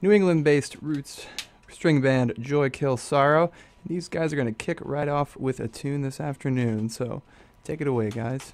New England-based roots string band Joy Kill Sorrow. These guys are going to kick right off with a tune this afternoon, so take it away, guys.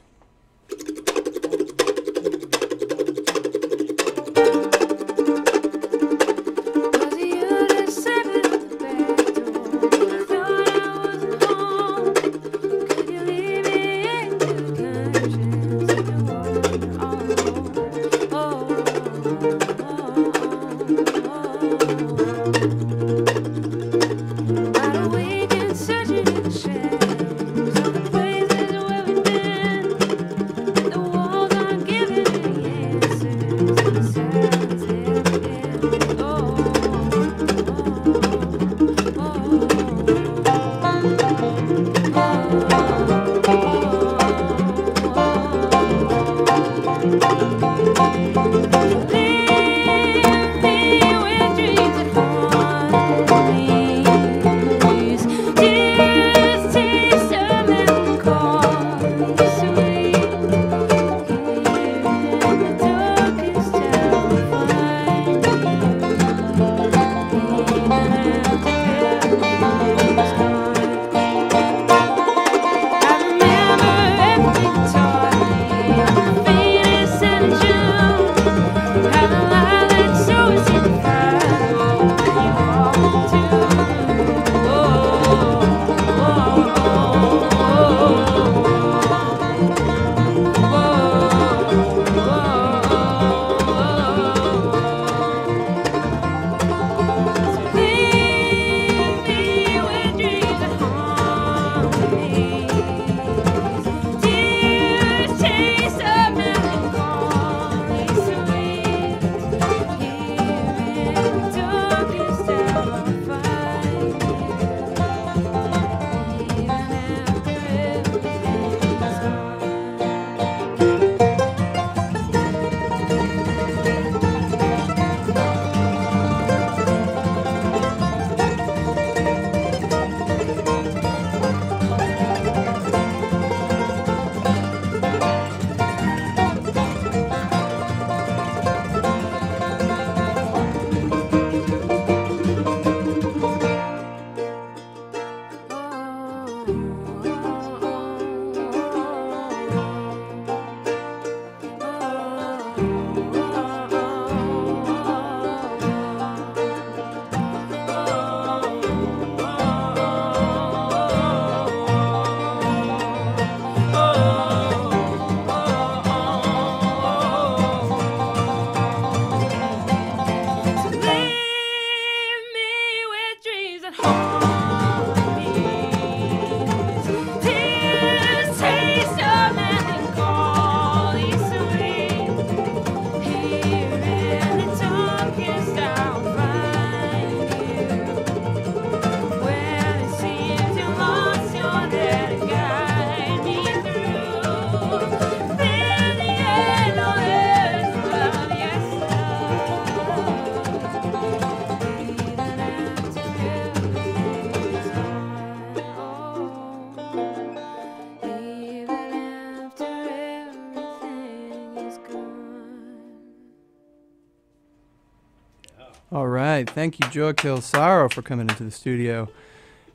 All right. Thank you, Joy Kill Sorrow, for coming into the studio.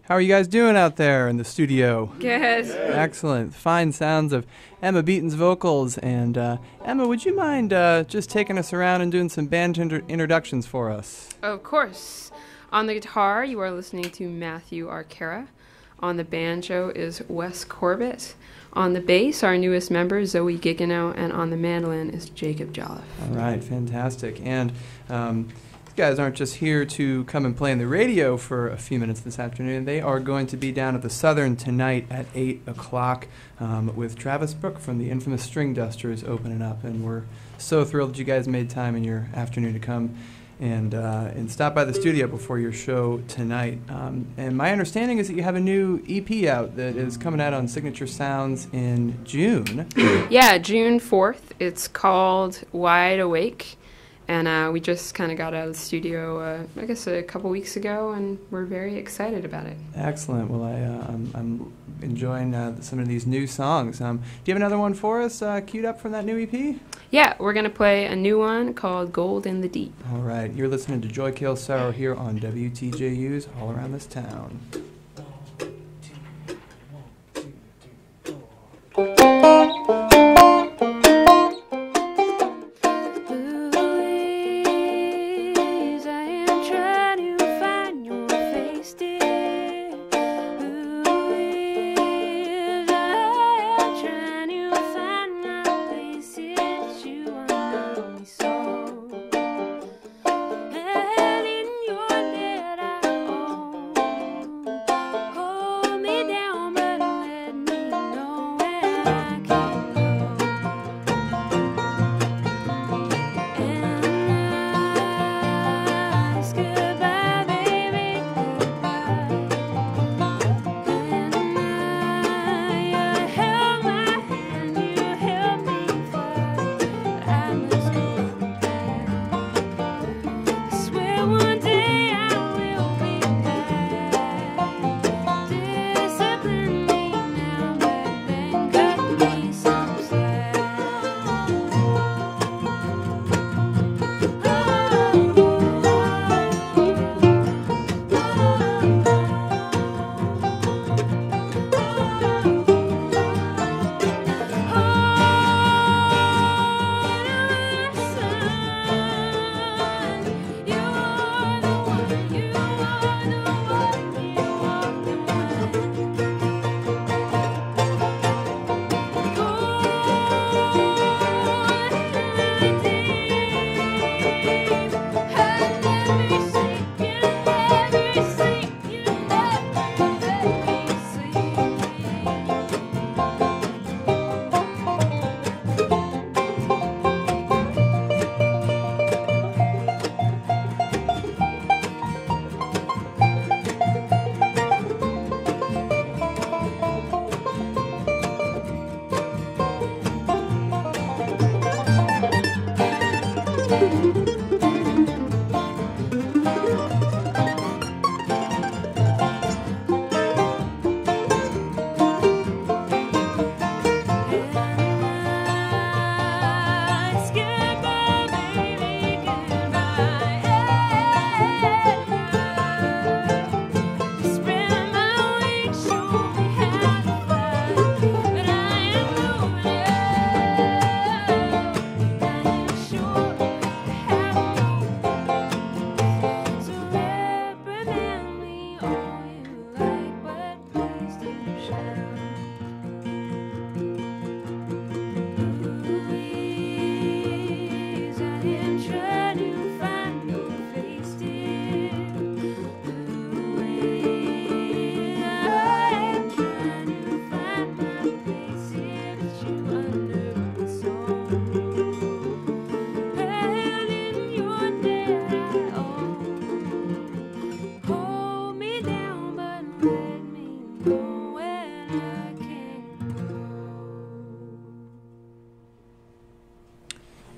How are you guys doing out there in the studio? Good. Excellent. Fine sounds of Emma Beaton's vocals. And Emma, would you mind just taking us around and doing some band introductions for us? Of course. On the guitar, you are listening to Matthew Arcara. On the banjo is Wes Corbett. On the bass, our newest member, Zoe Guigueno. And on the mandolin is Jacob Jolliff. All right. Fantastic. And these guys aren't just here to come and play on the radio for a few minutes this afternoon. They are going to be down at the Southern tonight at 8 o'clock with Travis Brook from the infamous String Dusters opening up. And we're so thrilled that you guys made time in your afternoon to come and stop by the studio before your show tonight. And my understanding is that you have a new EP out that is coming out on Signature Sounds in June. Yeah, June 4th. It's called Wide Awake. And we just kind of got out of the studio, I guess, a couple weeks ago, and we're very excited about it. Excellent. Well, I'm enjoying some of these new songs. Do you have another one for us queued up from that new EP? Yeah, we're going to play a new one called Gold in the Deep. All right. You're listening to Joy Kills Sorrow here on WTJU's All Around This Town.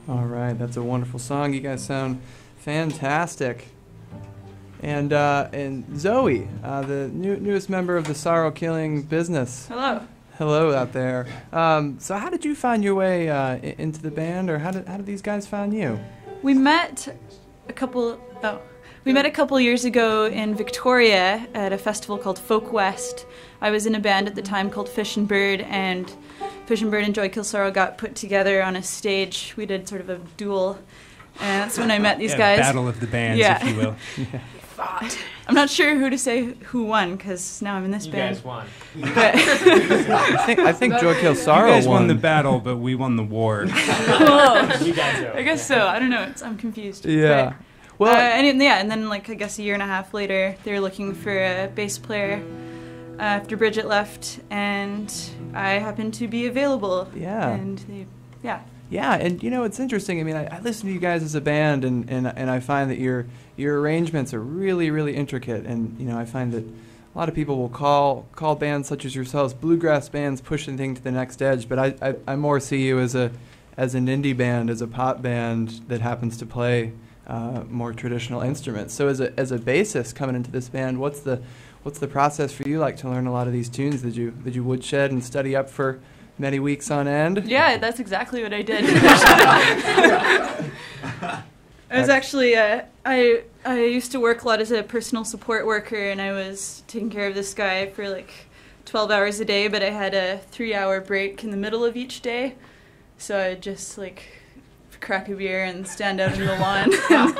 All right, that's a wonderful song. You guys sound fantastic. And Zoe, the newest member of the Sorrow Killing business. Hello. Hello out there. So how did you find your way into the band, or how did these guys find you? We met a couple years ago in Victoria at a festival called Folk West. I was in a band at the time called Fish and Bird, and Fish and Bird and Joy Kills Sorrow got put together on a stage. We did sort of a duel, and that's when I met these guys. Battle of the bands, if you will. Yeah. Fought. I'm not sure who to say who won, because now I'm in this band. You guys won. But I think Joy Kills Sorrow You guys won won the battle, but we won the war. oh, You guys are. I guess so. I don't know. I'm confused. Yeah. But, Well, and then like I guess a year and a half later, they were looking for a bass player after Bridget left, and I happened to be available. Yeah. And yeah, and you know, it's interesting. I mean, I listen to you guys as a band, and I find that your arrangements are really, really intricate. And you know, I find that a lot of people will call bands such as yourselves bluegrass bands pushing things to the next edge. But I more see you as as an indie band, as a pop band that happens to play more traditional instruments. So as a bassist coming into this band, what's the process for you like to learn a lot of these tunes? Did you woodshed and study up for many weeks on end? Yeah, that's exactly what I did. I was actually, I used to work a lot as a personal support worker, and I was taking care of this guy for like 12 hours a day, but I had a 3-hour break in the middle of each day. So I'd just like crack a beer and stand out in the lawn and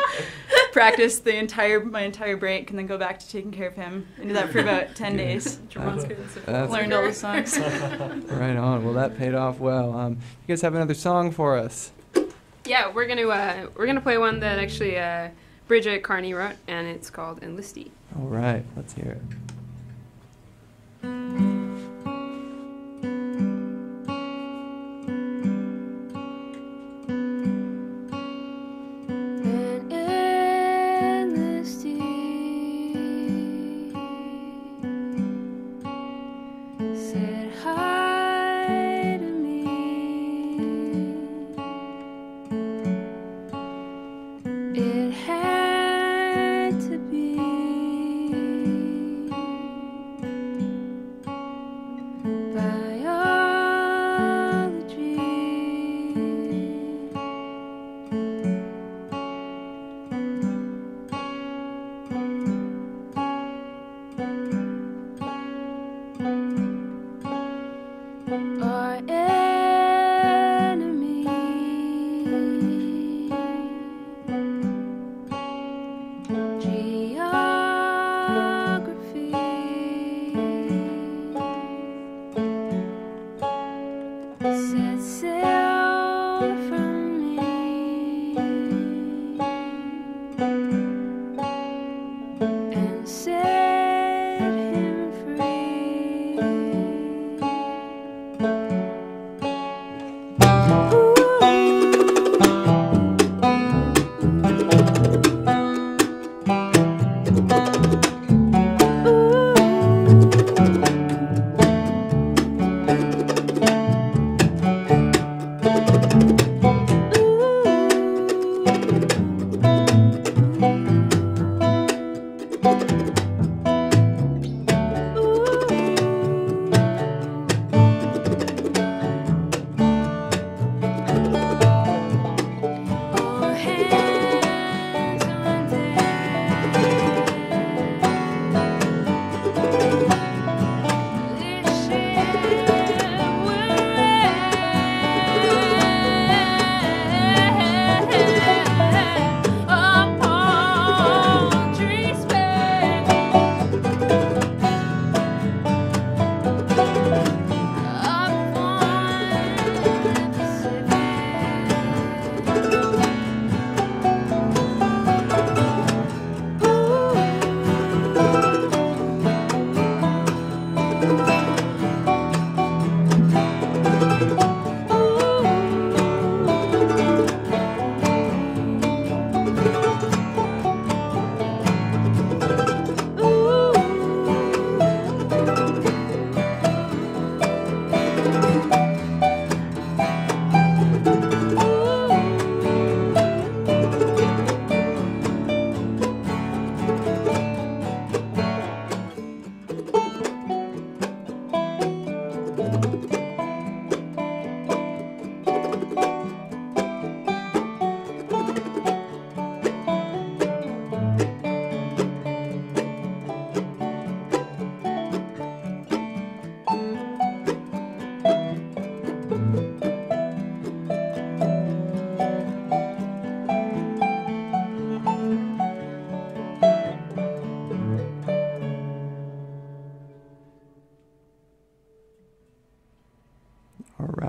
practice my entire break and then go back to taking care of him. I did that for about 10 days. Learned all the songs. Right on. Well, that paid off well. You guys have another song for us? Yeah, we're gonna play one that actually Bridget Carney wrote, and it's called Enlistee. All right, let's hear it.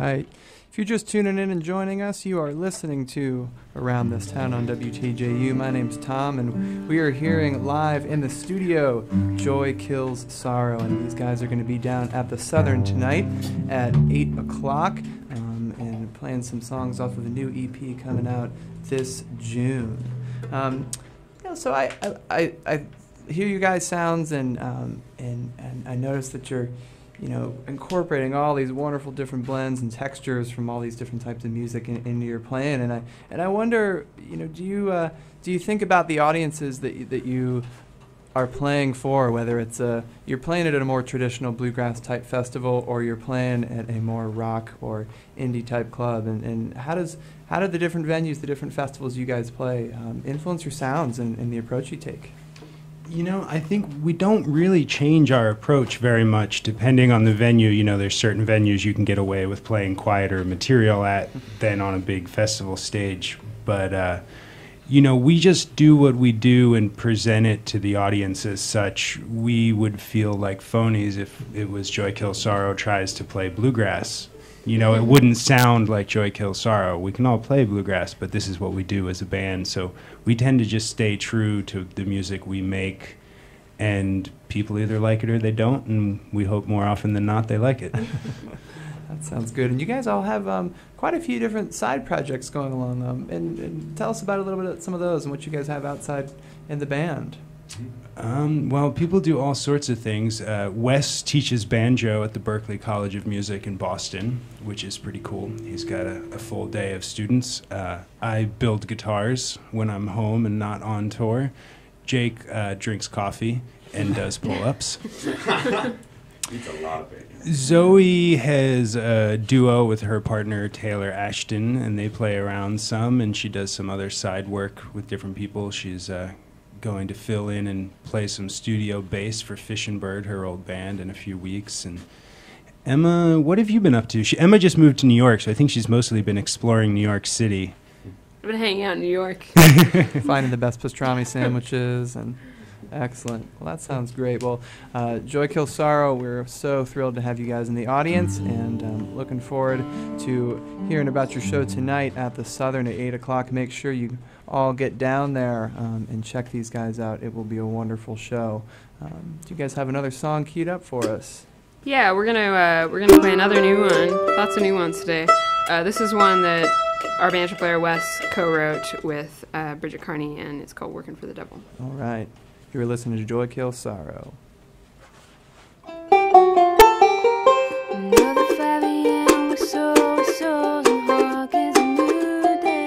right. If you're just tuning in and joining us, you are listening to Around This Town on WTJU. My name's Tom, and we are hearing live in the studio Joy Kills Sorrow, and these guys are going to be down at the Southern tonight at 8 o'clock and playing some songs off of a new EP coming out this June. So I hear you guys' sounds, and I notice that you're incorporating all these wonderful different blends and textures from all these different types of music into your playing. And I wonder, do you think about the audiences that you are playing for, whether it's you're playing it at a more traditional bluegrass type festival or you're playing at a more rock or indie type club, and how do the different venues, the different festivals you guys play influence your sounds and the approach you take? I think we don't really change our approach very much depending on the venue. There's certain venues you can get away with playing quieter material at than on a big festival stage. But, we just do what we do and present it to the audience as such. We would feel like phonies if it was Joy Kill Sorrow tries to play bluegrass. It wouldn't sound like Joy Kill Sorrow. We can all play bluegrass, but this is what we do as a band. So we tend to just stay true to the music we make, and people either like it or they don't, and we hope more often than not they like it. That sounds good. And you guys all have quite a few different side projects going along. And tell us about a little bit of some of those and what you guys have outside in the band. Well, people do all sorts of things. Wes teaches banjo at the Berklee College of Music in Boston, which is pretty cool. He's got a full day of students. I build guitars when I'm home and not on tour. Jake drinks coffee and does pull-ups. Eats a lot of it. Zoe has a duo with her partner Taylor Ashton, and they play around some, and she does some other side work with different people. She's going to fill in and play some studio bass for Fish and Bird, her old band, in a few weeks. And Emma, what have you been up to? Emma just moved to New York, so I think she's mostly been exploring New York City. I've been hanging out in New York. Finding the best pastrami sandwiches and... Excellent. Well, that sounds great. Well, Joy Kill Sorrow, we're so thrilled to have you guys in the audience, and looking forward to hearing about your show tonight at the Southern at 8 o'clock. Make sure you all get down there and check these guys out. It will be a wonderful show. Do you guys have another song queued up for us? Yeah, we're gonna play another new one. Lots of new ones today. This is one that our banjo player Wes co-wrote with Bridget Carney, and it's called "Working for the Devil." All right. You were listening to Joy Kill Sorrow. Another 5 a.m. with souls and hawk is a new day.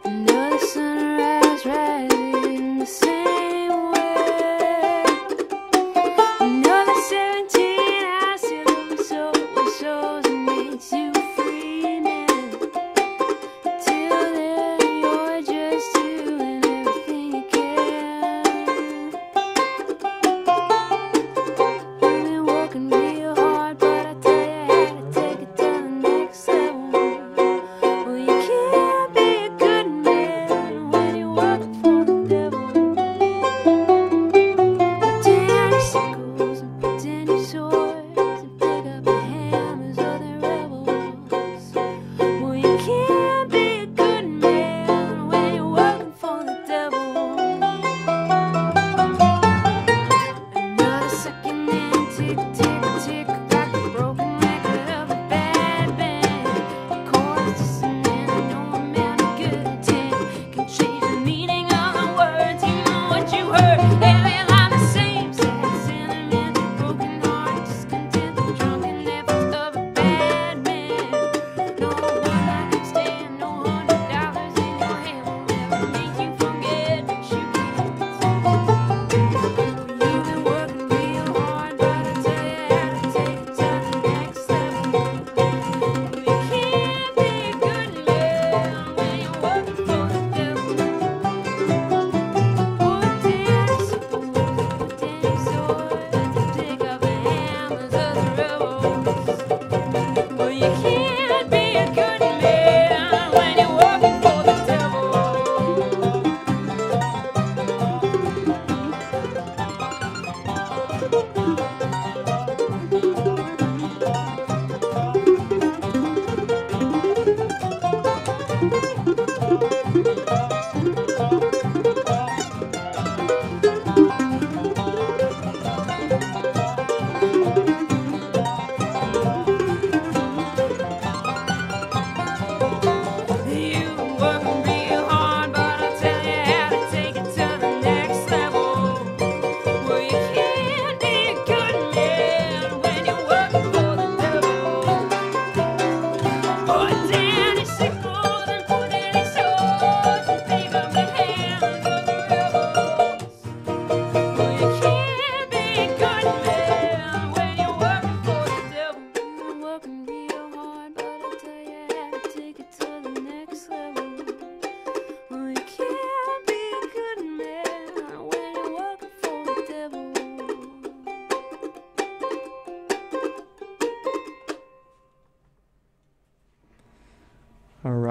Another sunrise rising the same way. Another 17 hours till with souls and makes you a free man. Till then you're just doing everything you can.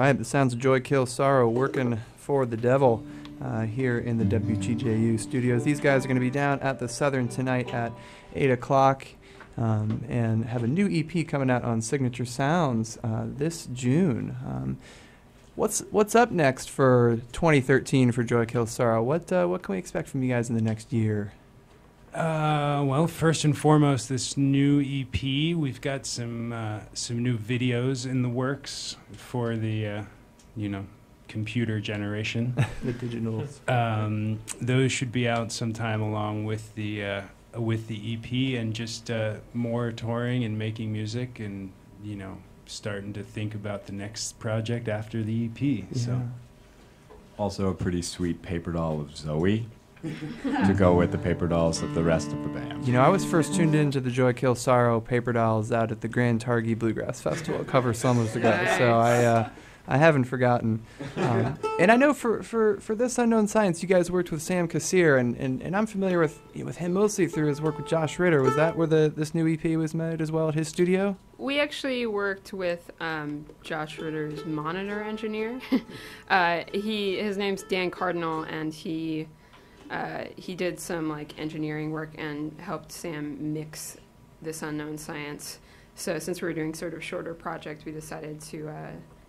right, the sounds of Joy Kill Sorrow working for the devil here in the WTJU studios. These guys are going to be down at the Southern tonight at 8 o'clock and have a new EP coming out on Signature Sounds this June. What's up next for 2013 for Joy Kill Sorrow? What can we expect from you guys in the next year? Well, first and foremost, this new EP. We've got some new videos in the works for the, computer generation. The digital. Those should be out sometime along with the EP, and just more touring and making music, and starting to think about the next project after the EP. Yeah. So, Also a pretty sweet paper doll of Zoe to go with the paper dolls of the rest of the band. I was first tuned into the Joy Kill Sorrow paper dolls out at the Grand Targhee Bluegrass Festival a couple summers ago, so I haven't forgotten. And I know for This Unknown Science, you guys worked with Sam Kassir, and I'm familiar with him mostly through his work with Josh Ritter. Was that where this new EP was made as well, at his studio? We actually worked with Josh Ritter's monitor engineer. His name's Dan Cardinal, and he did some engineering work and helped Sam mix This Unknown Science. So since we were doing sort of shorter project, we decided to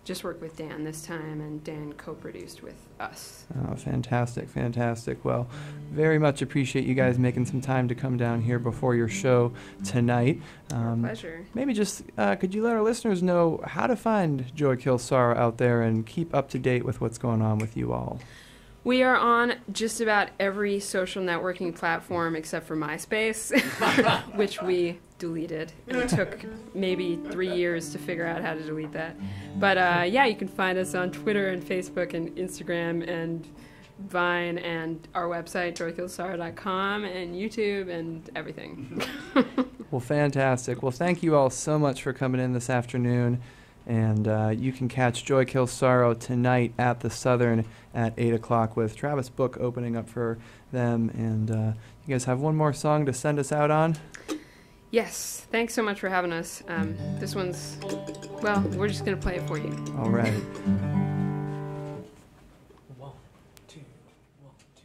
just work with Dan this time, and Dan co-produced with us. Oh, fantastic, fantastic. Well, very much appreciate you guys making some time to come down here before your show tonight. Our pleasure. Maybe just, could you let our listeners know how to find Joy Kill Sorrow out there and keep up to date with what's going on with you all? We are on just about every social networking platform except for MySpace, which we deleted. It took maybe 3 years to figure out how to delete that. But you can find us on Twitter and Facebook and Instagram and Vine and our website, joykillsorrow.com, and YouTube and everything. Well, fantastic. Well, thank you all so much for coming in this afternoon. And you can catch Joy Kill Sorrow tonight at the Southern at 8 o'clock with Travis Book opening up for them. And you guys have one more song to send us out on? Yes. Thanks so much for having us. This one's, we're just going to play it for you. All right. 1, 2, 1, 2.